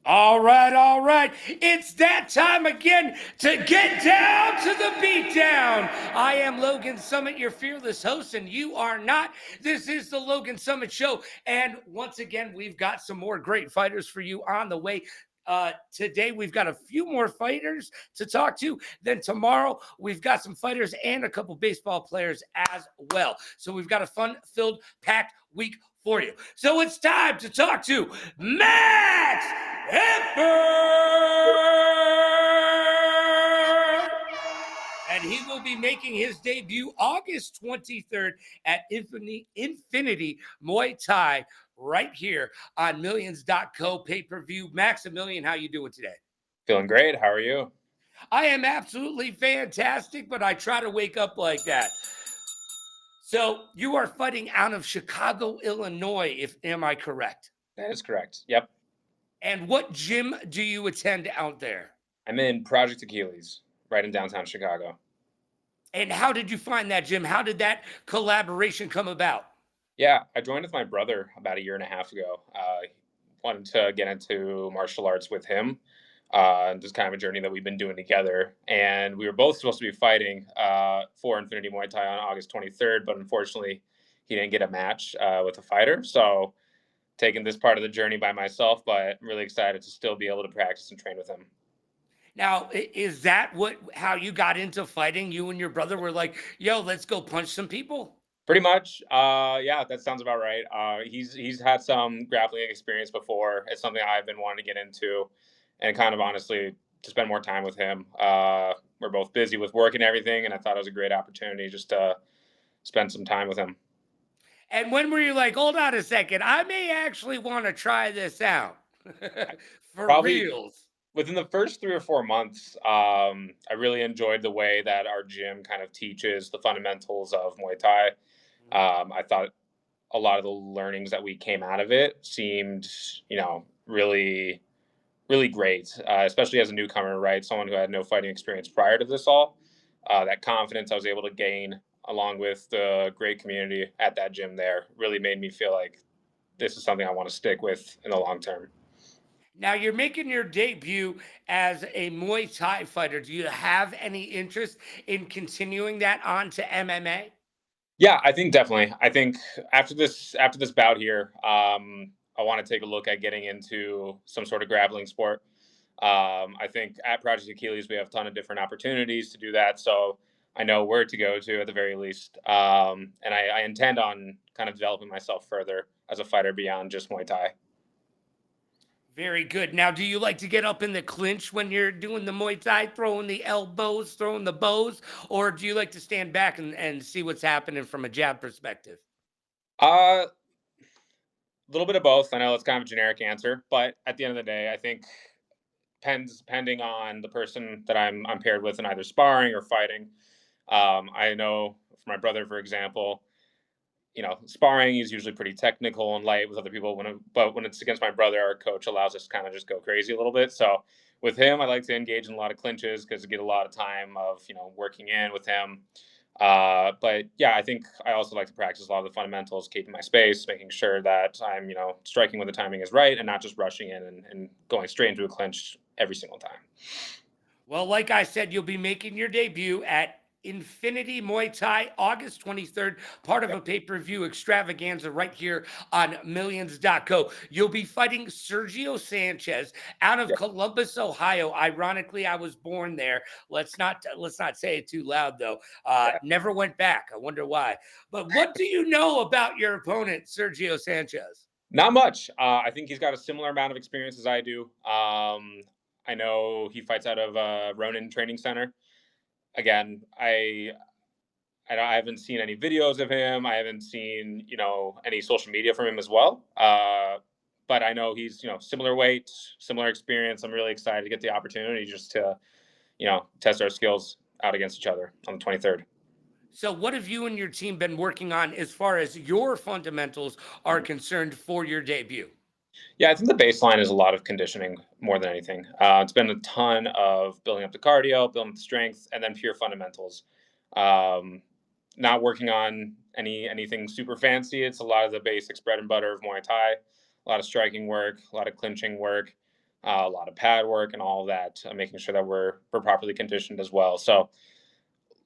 All right, all right. It's that time again to get down to the beatdown. I am Logan Summit, your fearless host, and you are not. This is the Logan Summit Show. And once again, we've got some more great fighters for you on the way. Today, we've got a few more fighters to talk to. Then tomorrow, we've got some fighters and a couple baseball players as well. So we've got a fun-filled, packed week for you. So it's time to talk to Max Eppert! And he will be making his debut August 23rd at Infinity Muay Thai right here on Millions.co pay-per-view. Maximilian, how you doing today? Feeling great. How are you? I am absolutely fantastic, but I try to wake up like that. So you are fighting out of Chicago, Illinois, if am I correct? That is correct. Yep. And what gym do you attend out there? I'm in Project Achilles, right in downtown Chicago. And how did you find that gym? How did that collaboration come about? Yeah, I joined with my brother about a year and a half ago. Wanted to get into martial arts with him. Just kind of a journey that we've been doing together. And we were both supposed to be fighting for Infinity Muay Thai on August 23rd, but unfortunately, he didn't get a match with a fighter. So, taking this part of the journey by myself, but I'm really excited to still be able to practice and train with him. Now, is that how you got into fighting? You and your brother were like, "Yo, let's go punch some people." Pretty much. Yeah, that sounds about right. He's had some grappling experience before. It's something I've been wanting to get into, and kind of honestly to spend more time with him. We're both busy with work and everything, and I thought it was a great opportunity just to spend some time with him. And when were you like, "Hold on a second, I may actually want to try this out"? For Probably reals. within the first 3 or 4 months, I really enjoyed the way that our gym kind of teaches the fundamentals of Muay Thai. I thought a lot of the learnings that we came out of it seemed, really great, especially as a newcomer, right? Someone who had no fighting experience prior to this all. That confidence I was able to gain, along with the great community at that gym there, really made me feel like this is something I want to stick with in the long term. Now you're making your debut as a Muay Thai fighter. Do you have any interest in continuing that on to MMA? Yeah, I think definitely. I think after this bout here, I want to take a look at getting into some sort of grappling sport. I think at Project Achilles we have a ton of different opportunities to do that, so I know where to go to at the very least. And I intend on kind of developing myself further as a fighter beyond just Muay Thai. Very good. Now, do you like to get up in the clinch when you're doing the Muay Thai, throwing the elbows, throwing the bows, or do you like to stand back and see what's happening from a jab perspective? A little bit of both. I know it's kind of a generic answer, but at the end of the day, I think depending on the person that I'm paired with in either sparring or fighting. I know for my brother, for example, sparring is usually pretty technical and light with other people. But when it's against my brother, our coach allows us to kind of just go crazy a little bit. So with him, I like to engage in a lot of clinches because I get a lot of time of working in with him. But yeah, I think I also like to practice a lot of the fundamentals, keeping my space, making sure that I'm striking when the timing is right, and not just rushing in and going straight into a clinch every single time. Well, like I said, you'll be making your debut at Infinity Muay Thai August 23rd, part of a Yep. pay per view extravaganza right here on Millions.co. You'll be fighting Sergio Sanchez out of Yep. Columbus, Ohio. Ironically, I was born there. Let's not say it too loud though. Yeah. Never went back. I wonder why. But what do you know about your opponent, Sergio Sanchez? Not much. I think he's got a similar amount of experience as I do. I know he fights out of Ronin Training Center. Again, I haven't seen any videos of him. I haven't seen any social media from him as well. But I know he's similar weight, similar experience. I'm really excited to get the opportunity just to test our skills out against each other on the 23rd. So, what have you and your team been working on as far as your fundamentals are concerned for your debut? Yeah, I think the baseline is a lot of conditioning more than anything. It's been a ton of building up the cardio, building up the strength, and then pure fundamentals. Um, Not working on anything super fancy. It's a lot of the basics, bread and butter of Muay Thai. A lot of striking work, a lot of clinching work. a lot of pad work and all of that, making sure that we're properly conditioned as well. So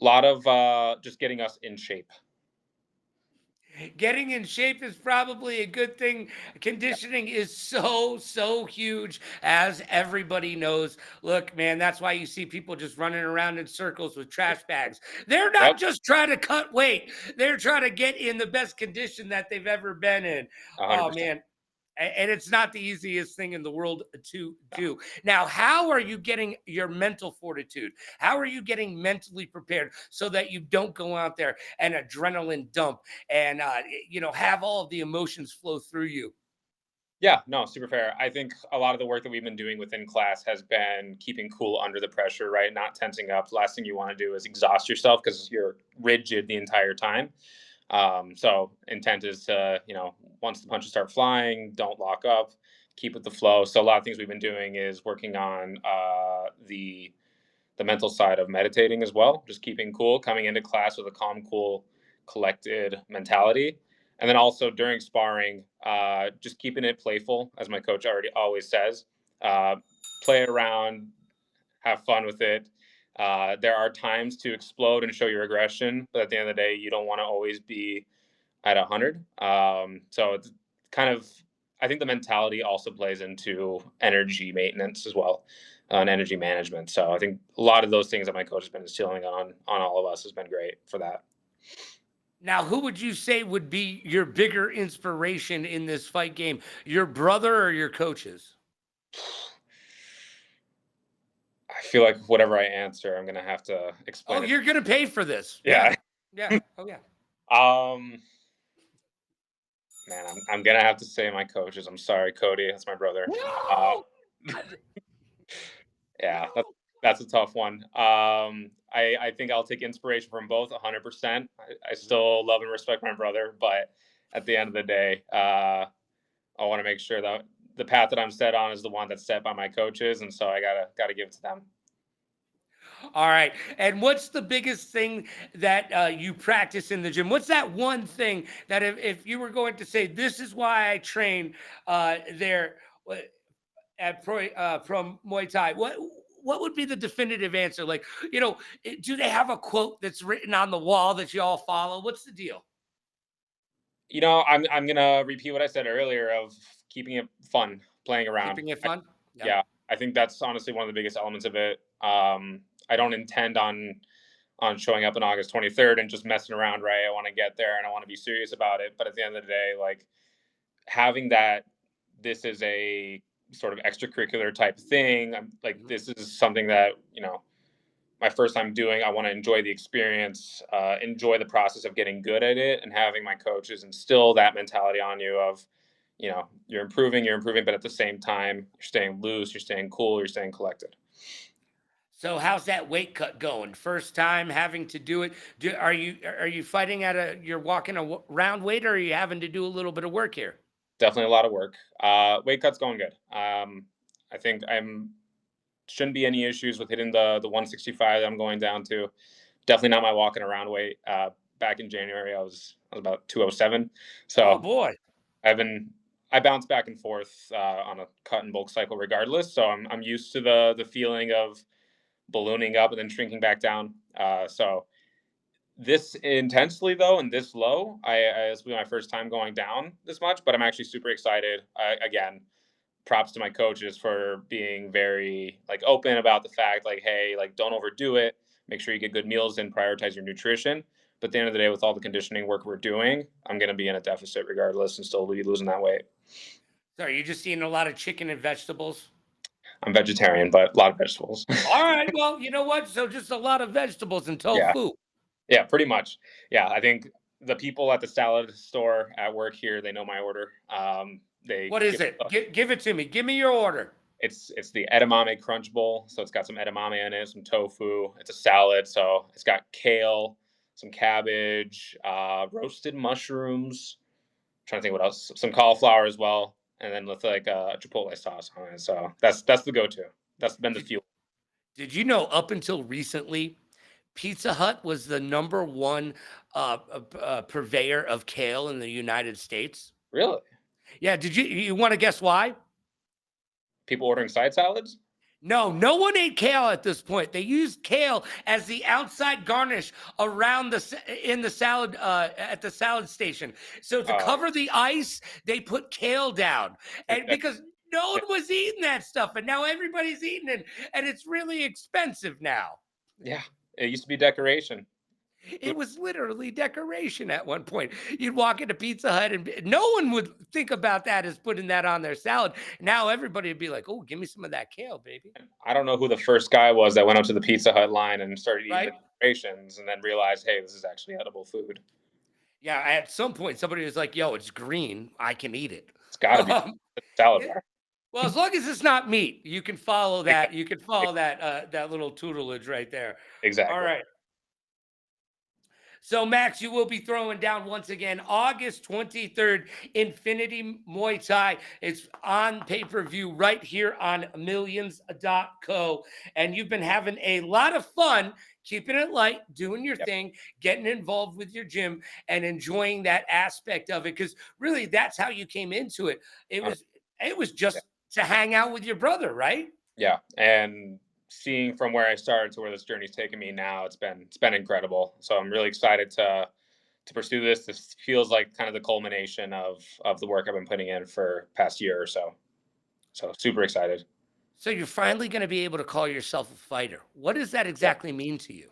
a lot of just getting us in shape. Getting in shape is probably a good thing. Yeah, Conditioning is so huge, as everybody knows. Look, man, that's why you see people just running around in circles with trash bags. They're not yep, just trying to cut weight, they're trying to get in the best condition that they've ever been in. hundred Oh, percent. man. And it's not the easiest thing in the world to do. Now, how are you getting your mental fortitude? How are you getting mentally prepared so that you don't go out there and adrenaline dump and have all of the emotions flow through you? Yeah, no, super fair. I think a lot of the work that we've been doing within class has been keeping cool under the pressure, right? Not tensing up. The last thing you want to do is exhaust yourself because you're rigid the entire time. So intent is to, once the punches start flying, don't lock up, keep with the flow. So a lot of things we've been doing is working on the mental side of meditating as well, just keeping cool, coming into class with a calm, cool, collected mentality. And then also during sparring, just keeping it playful, as my coach already always says. Uh, Play around, have fun with it. There are times to explode and show your aggression, but at the end of the day, you don't want to always be at 100. So it's kind of, I think the mentality also plays into energy maintenance as well, and energy management. So I think a lot of those things that my coach has been instilling on all of us has been great for that. Now, who would you say would be your bigger inspiration in this fight game? Your brother or your coaches? I feel like whatever I answer, I'm gonna have to Oh, explain it. you're gonna pay for this. Yeah. Yeah. Yeah. Oh yeah. um, Man, I'm gonna have to say my coaches. I'm sorry, Cody. That's my brother. Uh, No. yeah, No. that's a tough one. I think I'll take inspiration from both 100%. I still love and respect my brother, but at the end of the day, I want to make sure that the path that I'm set on is the one that's set by my coaches, and so I gotta give it to them. All right. And what's the biggest thing that you practice in the gym? What's that one thing that if you were going to say, this is why I train there at Pro Muay Thai, what would be the definitive answer? Like, do they have a quote that's written on the wall that you all follow? What's the deal? I'm gonna repeat what I said earlier of keeping it fun, playing around. Keeping it fun? Yep. Yeah, I think that's honestly one of the biggest elements of it. I don't intend on showing up on August 23rd and just messing around, right? I want to get there and I want to be serious about it. But at the end of the day, like having that, this is a sort of extracurricular type thing. I'm like, Mhm. this is something that, my first time doing. I want to enjoy the experience, enjoy the process of getting good at it, and having my coaches instill that mentality on you of, you're improving, but at the same time, you're staying loose, you're staying cool, you're staying collected. So how's that weight cut going? First time having to do it. Are you fighting at you're walking a round weight, or are you having to do a little bit of work here? Definitely a lot of work. Weight cut's going good. I think I'm shouldn't be any issues with hitting the 165 that I'm going down to. Definitely not my walking around weight. Back in January, I was about 207. Oh So boy. I've been I bounce back and forth on a cut and bulk cycle regardless. So I'm used to the feeling of ballooning up and then shrinking back down. So this intensely though and this low, this will be my first time going down this much, but I'm actually super excited. Again, props to my coaches for being very like open about the fact like, hey, like don't overdo it, make sure you get good meals in, prioritize your nutrition. But at the end of the day, with all the conditioning work we're doing, I'm going to be in a deficit regardless and still be losing that weight. So are you just eating a lot of chicken and vegetables? I'm vegetarian, but a lot of vegetables. All right. Well, you know what? So just a lot of vegetables and Yeah, tofu. yeah, pretty much. Yeah, I think the people at the salad store at work here, they know my order. They What is it? Give it to me. Give me your order. It's the edamame crunch bowl, so it's got some edamame in it, some tofu. It's a salad, so it's got kale, some cabbage, roasted mushrooms. I'm trying to think what else, some cauliflower as well, and then with like a chipotle sauce on it. So that's the go-to. That's been the Did, fuel. did you know up until recently, Pizza Hut was the number one purveyor of kale in the United States? Really, Yeah. Did you want to guess why? People ordering side salads? No, no one ate kale at this point. They used kale as the outside garnish around in the salad at the salad station. So to Oh, cover the ice, they put kale down, and yeah. because no one was eating that stuff, and now everybody's eating it, and it's really expensive now. Yeah, it used to be decoration. It was literally decoration at one point. You'd walk into Pizza Hut and no one would think about that as putting that on their salad. Now everybody would be like, "Oh, give me some of that kale, baby." I don't know who the first guy was that went up to the Pizza Hut line and started eating the Right? decorations and then realized, hey, this is actually edible food. Yeah, at some point, somebody was like, "Yo, it's green. I can eat it." It's got to be Um, a salad yeah, bar. well, as long as it's not meat, you can follow that. Exactly. You can follow that little tutelage right there. All Exactly. right. So, Max, you will be throwing down once again August 23rd, Infinity Muay Thai. It's on pay per view right here on millions.co. And you've been having a lot of fun keeping it light, doing your Yep. thing, getting involved with your gym, and enjoying that aspect of it. Because really, that's how you came into it. It Uh, was, it was Yeah. just to hang out with your brother, right? Yeah. And seeing from where I started to where this journey's taken me now, it's been incredible. So I'm really excited to pursue this. This feels like kind of the culmination of the work I've been putting in for past year or so. So super excited. So, you're finally going to be able to call yourself a fighter. What does that Yeah. exactly mean to you?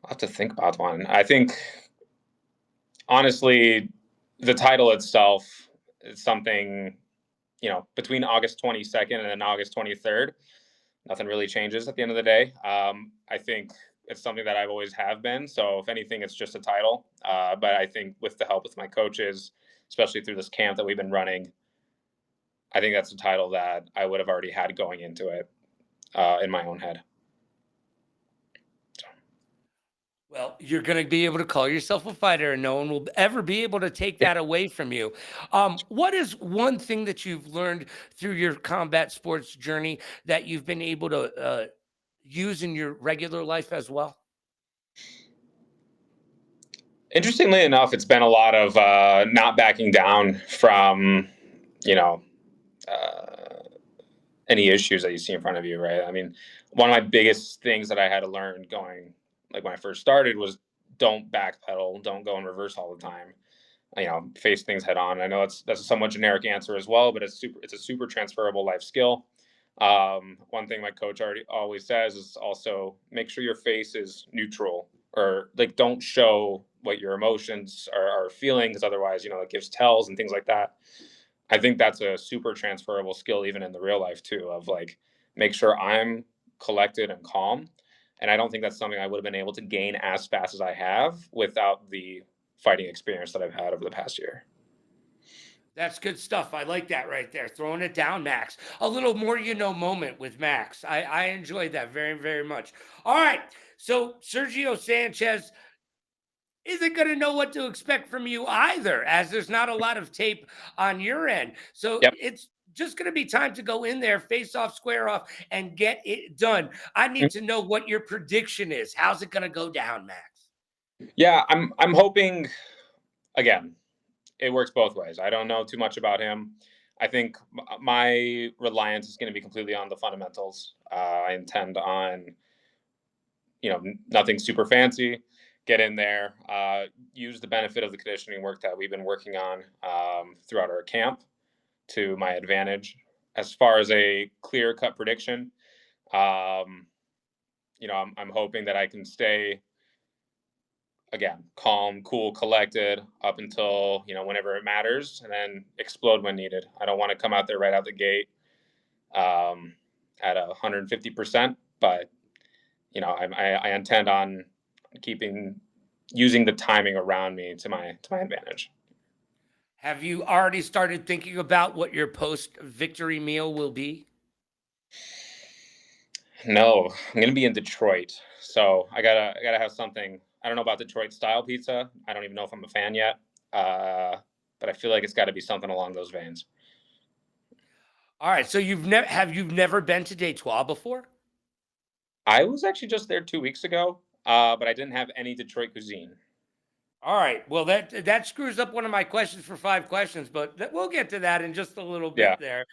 I'll have to think about one. I think honestly, the title itself is something, between August 22nd and then August 23rd, nothing really changes at the end of the day. I think it's something that I've always have been. So if anything, it's just a title. But I think with the help with my coaches, especially through this camp that we've been running, I think that's a title that I would have already had going into it in my own head. Well, you're going to be able to call yourself a fighter, and no one will ever be able to take Yeah. that away from you. What is one thing that you've learned through your combat sports journey that you've been able to use in your regular life as well? Interestingly enough, it's been a lot of not backing down from, you know, uh, any issues that you see in front of you, right? I mean, one of my biggest things that I had to learn going, like when I first started, was don't backpedal, don't go in reverse all the time. Face things head on. I know that's a somewhat generic answer as well, but it's a super transferable life skill. One thing my coach already always says is also make sure your face is neutral, or like don't show what your emotions are feeling, because otherwise, it gives tells and things like that. I think that's a super transferable skill even in the real life too, of like make sure I'm collected and calm. And I don't think that's something I would have been able to gain as fast as I have without the fighting experience that I've had over the past year. That's good stuff. I like that right there. Throwing it down, Max. A little more, moment with Max. I enjoyed that very, very much. All right. So, Sergio Sanchez isn't going to know what to expect from you either, as there's not a lot of tape on your end. So Yep. it's just going to be time to go in there, face off, square off, and get it done. I need to know what your prediction is. How's it going to go down, Max? Yeah, I'm hoping again, it works both ways. I don't know too much about him. I think my reliance is going to be completely on the fundamentals. I intend on, nothing super fancy. Get in there, use the benefit of the conditioning work that we've been working on throughout our camp to my advantage. As far as a clear cut prediction, um, I'm hoping that I can stay again calm, cool, collected up until whenever it matters, and then explode when needed. I don't want to come out there right out the gate um, at 150%, but I intend on keeping using the timing around me to my advantage. Have you already started thinking about what your post victory meal will be? No, I'm gonna be in Detroit, so I gotta have something. I don't know about Detroit style pizza. I don't even know if I'm a fan yet, uh, but I feel like it's got to be something along those veins. All right. So you've never been to Detroit before? I was actually just there 2 weeks ago, but I didn't have any Detroit cuisine. All right. Well, that screws up one of my questions for 5 questions, but we'll get to that in just a little Yeah. bit there.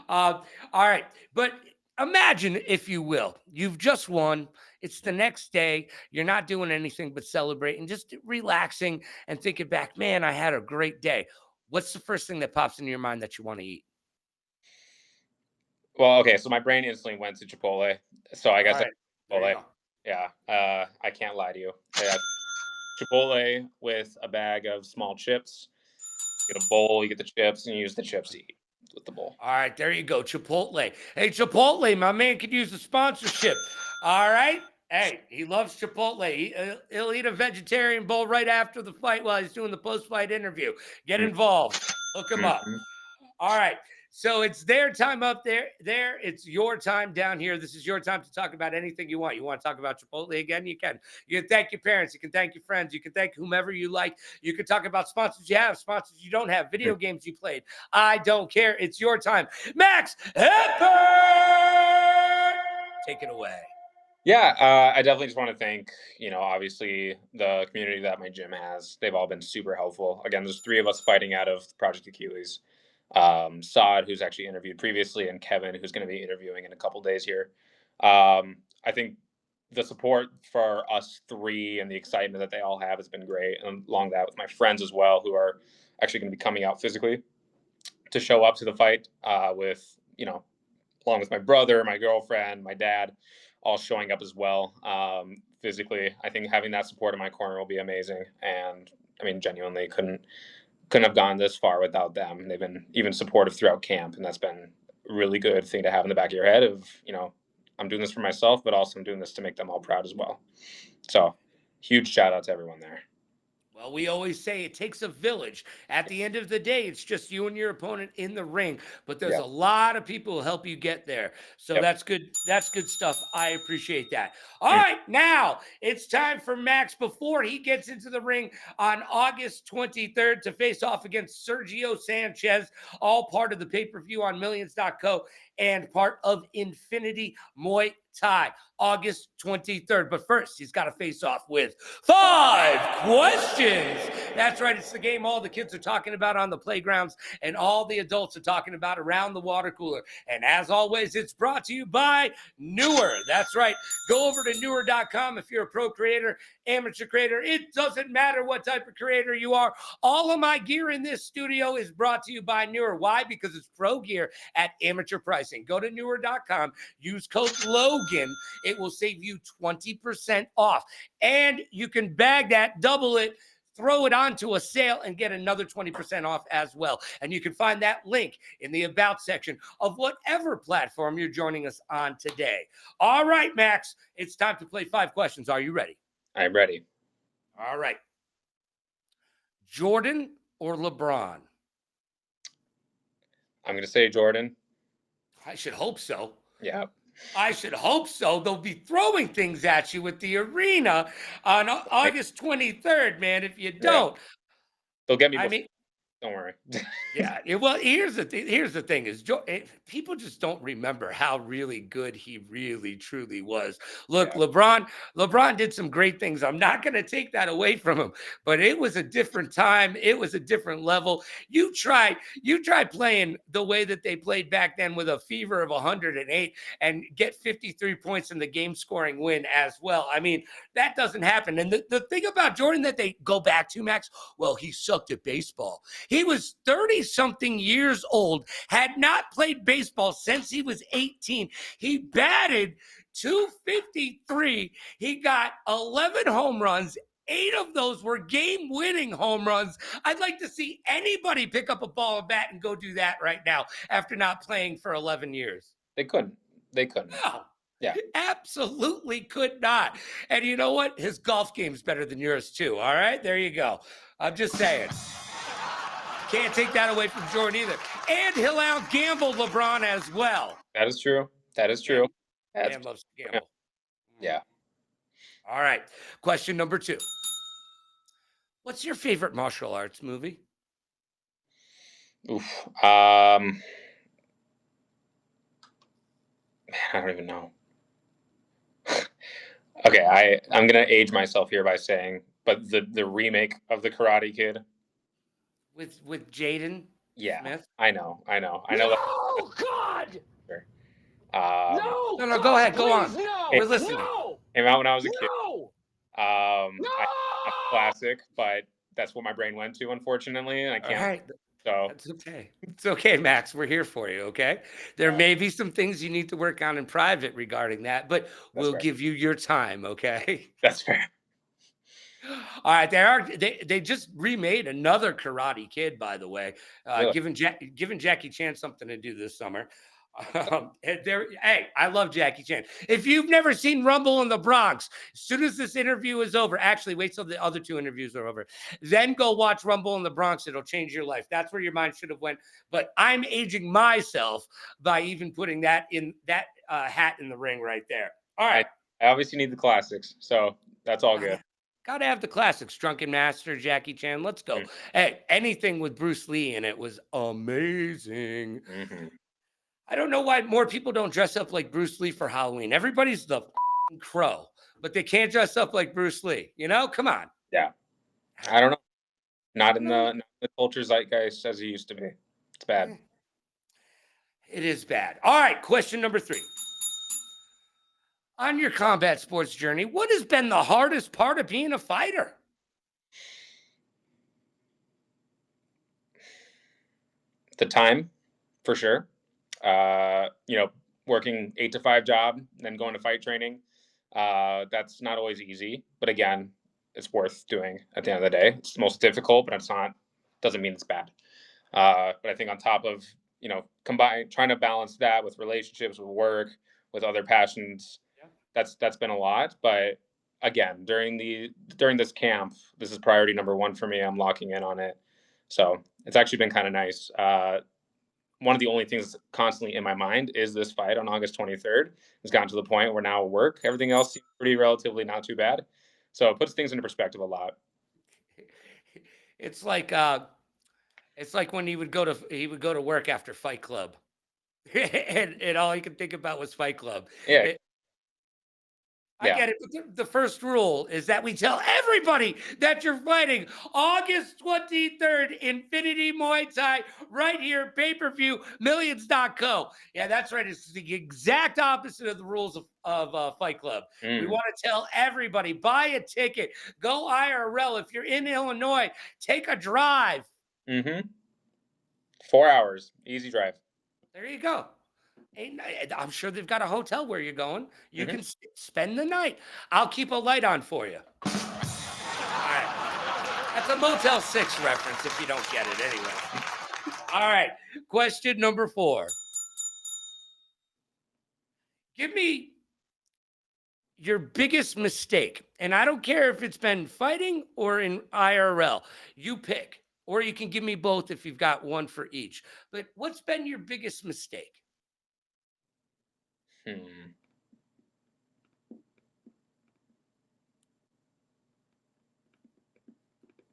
All right. But imagine, if you will, you've just won. It's the next day. You're not doing anything but celebrating, just relaxing and thinking back, man, I had a great day. What's the first thing that pops into your mind that you want to eat? Well, okay, so my brain instantly went to Chipotle. So I All guess I right. There you Chipotle. go. Yeah. I can't lie to you. Yeah, Chipotle with a bag of small chips. Get a bowl, you get the chips, and you use the chips to eat with the bowl. All right, there you go. Chipotle. Hey, Chipotle, my man could use a sponsorship. All right. Hey, he loves Chipotle. He'll eat a vegetarian bowl right after the fight while he's doing the post fight interview. Get involved. Hook him up. Mm-hmm. All right. So it's their time up there. There, it's your time down here. This is your time to talk about anything you want. You want to talk about Chipotle again? You can. You can thank your parents. You can thank your friends. You can thank whomever you like. You can talk about sponsors you have, sponsors you don't have, video games you played. I don't care. It's your time. Max Eppert! Take it away. Yeah, I definitely just want to thank, obviously the community that my gym has. They've all been super helpful. Again, there's three of us fighting out of Project Achilles. Saad, who's actually interviewed previously, and Kevin, who's going to be interviewing in a couple days here. I think the support for us three and the excitement that they all have has been great. And along that with my friends as well, who are actually going to be coming out physically to show up to the fight with, along with my brother, my girlfriend, my dad, all showing up as well physically. I think having that support in my corner will be amazing. And I mean, genuinely couldn't have gone this far without them. They've been even supportive throughout camp, and that's been a really good thing to have in the back of your head of, I'm doing this for myself, but also I'm doing this to make them all proud as well. So huge shout out to everyone there. Well, we always say it takes a village. At the end of the day, it's just you and your opponent in the ring, but there's a Yep. lot of people who help you get there. So Yep. that's good. That's good stuff. I appreciate that. All Mm. right, now it's time for Max before he gets into the ring on August 23rd to face off against Sergio Sanchez, all part of the pay-per-view on millions.co and part of Infinity Muay Thai, August 23rd. But first, he's got to face off with 5 questions. That's right. It's the game all the kids are talking about on the playgrounds and all the adults are talking about around the water cooler. And as always, it's brought to you by Newer. That's right. Go over to newer.com if you're a pro creator, amateur creator. It doesn't matter what type of creator you are. All of my gear in this studio is brought to you by Newer. Why? Because it's pro gear at amateur pricing. Go to newer.com, use code Logan. It will save you 20% off. And you can bag that, double it, throw it onto a sale and get another 20% off as well. And you can find that link in the About section of whatever platform you're joining us on today. All right, Max, it's time to play 5 questions. Are you ready? I'm ready. All right. Jordan or LeBron? I'm going to say Jordan. I should hope so. Yeah. I should hope so. They'll be throwing things at you at the arena on August 23rd, man. If you Yeah. don't, They'll get me I before. mean, Don't worry. yeah. Well, here's the thing. Here's the thing: is people just don't remember how really good he really truly was. Look, Yeah. LeBron did some great things. I'm not going to take that away from him, but it was a different time. It was a different level. You try playing the way that they played back then with a fever of 108 and get 53 points in the game scoring win as well. I mean, that doesn't happen. And the thing about Jordan that they go back to, Max, well, he sucked at baseball. He was 30 something years old, had not played baseball since he was 18. He batted 253. He got 11 home runs. 8 of those were game-winning home runs. I'd like to see anybody pick up a ball and bat and go do that right now after not playing for 11 years. They couldn't. They couldn't. No, Yeah. absolutely could not. And you know what? His golf game's better than yours too. All right, there you go. I'm just saying. Can't take that away from Jordan either. And he'll out gamble LeBron as well. That is true. That is true. Man, That's man loves to gamble. yeah. All right. Question number 2. What's your favorite martial arts movie? Oof. Man, I don't even know. Okay, I'm gonna age myself here by saying but the remake of the Karate Kid. with Jaden Yeah, Smith. I know. No, God! Um, No, go ahead, go on. it We're listening. came out when I was a kid. Not a classic, but that's what my brain went to, unfortunately, and I All can't. right, So that's okay. It's okay, Max. We're here for you. Okay. There may be some things you need to work on in private regarding that, but that's we'll fair. give you your time. Okay. That's fair. All right, they just remade another Karate Kid, by the way, Really. giving Jackie Chan something to do this summer. Hey, I love Jackie Chan. If you've never seen Rumble in the Bronx, as soon as this interview is over, actually wait till the other two interviews are over, then go watch Rumble in the Bronx. It'll change your life. That's where your mind should have went. But I'm aging myself by even putting that in that hat in the ring right there. All right. I obviously need the classics, so that's all good. Gotta have the classics. Drunken Master, Jackie Chan. Let's go. Mm. Hey, anything with Bruce Lee in it was amazing. Mm-hmm. I don't know why more people don't dress up like Bruce Lee for Halloween. Everybody's the crow, but they can't dress up like Bruce Lee. You know, come on. Yeah, I don't know. Not in No, the culture zeitgeist as it used to be. It's bad. it is bad. All right, question number 3. On your combat sports journey, what has been the hardest part of being a fighter? The time, for sure. Working 8 to 5 job, then going to fight training. That's not always easy, but again, it's worth doing at the end of the day. It's the most difficult, but it's not. Doesn't mean it's bad. But I think on top of trying to balance that with relationships, with work, with other passions, that's been a lot. But again, during this camp, this is priority number one for me. I'm locking in on it, so it's actually been kind of nice. One of the only things constantly in my mind is this fight on August 23rd. It's gotten to the point where now work, everything else seems pretty relatively not too bad. So it puts things into perspective a lot. It's like when he would go to work after Fight Club. and all he could think about was Fight Club. Yeah. I Yeah. get it. But the first rule is that we tell everybody that you're fighting August 23rd, Infinity Muay Thai, right here, pay-per-view, millions.co. Yeah, that's right. It's the exact opposite of the rules of Fight Club. We want to tell everybody, buy a ticket, go IRL. If you're in Illinois, take a drive. 4 hours, easy drive. There you go. I'm sure they've got a hotel where you're going. You can spend the night. I'll keep a light on for you. All right. That's a Motel 6 reference if you don't get it anyway. All right. Question number 4. Give me your biggest mistake. And I don't care if it's been fighting or in IRL. You pick. Or you can give me both if you've got one for each. But what's been your biggest mistake?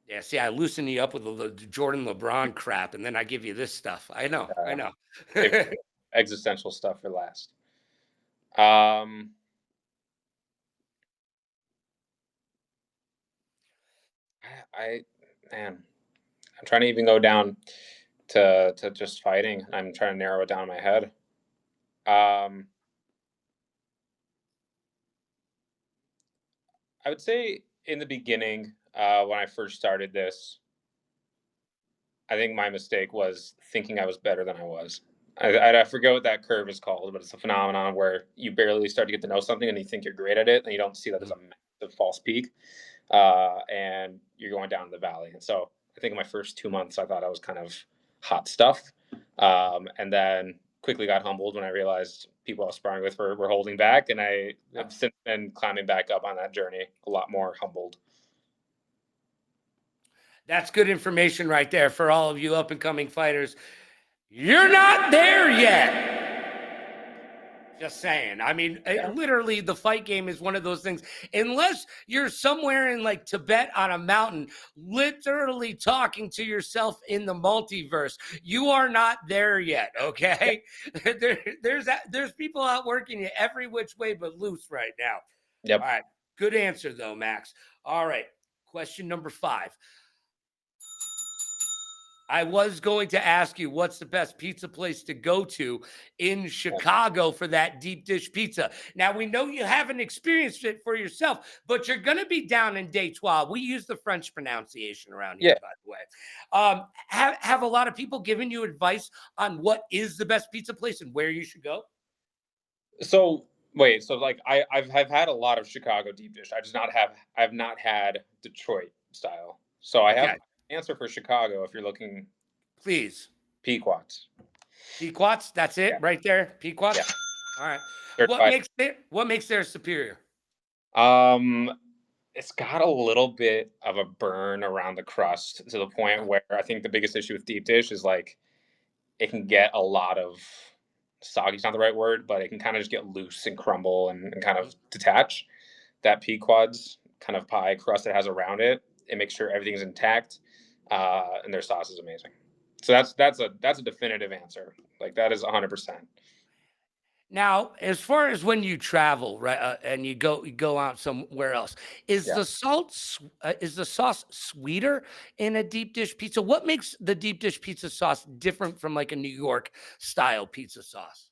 Yeah, see, I loosen you up with the Jordan LeBron crap, and then I give you this stuff. I know. Existential stuff for last. I'm trying to even go down to just fighting. I'm trying to narrow it down in my head. I would say in the beginning, when I first started this, I think my mistake was thinking I was better than I was. I forget what that curve is called, but it's a phenomenon where you barely start to get to know something and you think you're great at it, and you don't see that as a massive false peak, and you're going down the valley. And so I think in my first 2 months, I thought I was kind of hot stuff, and then quickly got humbled when I realized people I was sparring with were holding back, and I have since been climbing back up on that journey, a lot more humbled. That's good information right there for all of you up and coming fighters. You're not there yet. Just saying. I mean, literally, the fight game is one of those things. Unless you're somewhere in like Tibet on a mountain, literally talking to yourself in the multiverse, you are not there yet. Okay, there's people out working you every which way but loose right now. Yep. All right. Good answer though, Max. All right. Question number 5. I was going to ask you what's the best pizza place to go to in Chicago for that deep dish pizza. Now, we know you haven't experienced it for yourself, but you're going to be down in Detroit. We use the French pronunciation around here, Yeah. by the way. Have a lot of people given you advice on what is the best pizza place and where you should go? So wait, so like I've had a lot of Chicago deep dish. I've not had Detroit style. So I have Okay, an answer for Chicago if you're looking please. Pequots. Pequots, that's it Yeah. right there. Yeah. Pequots. All right. Certified. What makes theirs superior? Um it's got a little bit of a burn around the crust to the point Okay. where I think the biggest issue with deep dish is like it can get a lot of soggy's not the right word, but it can kind of just get loose and crumble and kind Mhm. of detach. That Pequod's kind of pie crust it has around it, it makes sure everything's intact, and their sauce is amazing. So that's a definitive answer. Like that is 100%. Now, as far as when you travel, right, and you go out somewhere else, Yeah. is the sauce sweeter in a deep dish pizza? What makes the deep dish pizza sauce different from like a New York style pizza sauce?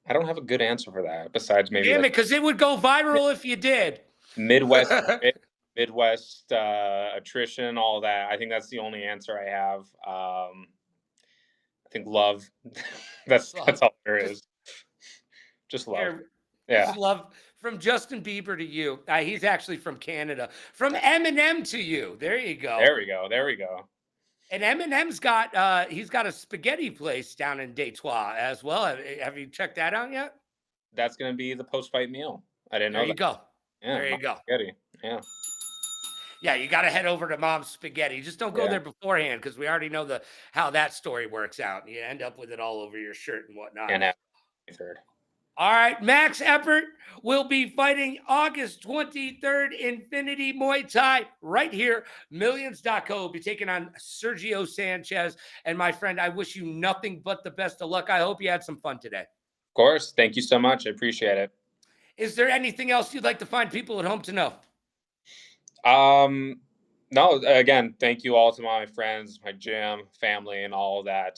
I don't have a good answer for that besides maybe Damn like it, because it would go viral if you did. Midwest Midwest attrition, all that. I think that's the only answer I have. I think love. That's Love. all there Just is. Just love. here, just Yeah. love from Justin Bieber to you. He's actually from Canada. From Eminem to you. There you go. There we go. There we go. And Eminem's got he's got a spaghetti place down in Detroit as well. Have you checked that out yet? That's gonna be the post fight meal. I didn't There know you that. go. Yeah, There you mom go. spaghetti. Yeah. Yeah, you got to head over to Mom's Spaghetti. Just don't go Yeah. there beforehand because we already know the how that story works out. You end up with it all over your shirt and whatnot. And have third. All right, Max Eppert will be fighting August 23rd, Infinity Muay Thai, right here. Millions.co will be taking on Sergio Sanchez. And my friend, I wish you nothing but the best of luck. I hope you had some fun today. Of course. Thank you so much. I appreciate it. Is there anything else you'd like to find people at home to know? Um no, again, thank you all to my friends, my gym, family, and all of that.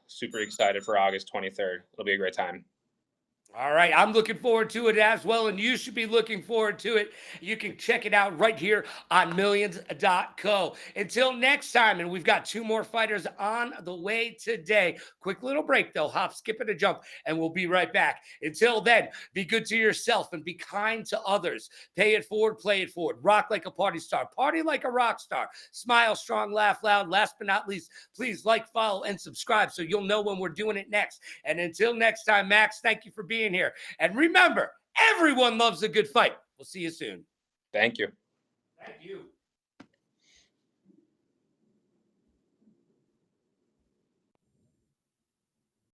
Super excited for August 23rd. It'll be a great time. All right, I'm looking forward to it as well, and you should be looking forward to it. You can check it out right here on millions.co. Until next time, and we've got 2 more fighters on the way today. Quick little break, though, hop, skip, and a jump, and we'll be right back. Until then, be good to yourself and be kind to others. Pay it forward, play it forward. Rock like a party star, party like a rock star. Smile strong, laugh loud. Last but not least, please like, follow, and subscribe so you'll know when we're doing it next. And until next time, Max, thank you for being here. And remember, everyone loves a good fight. We'll see you soon. Thank you. Thank you.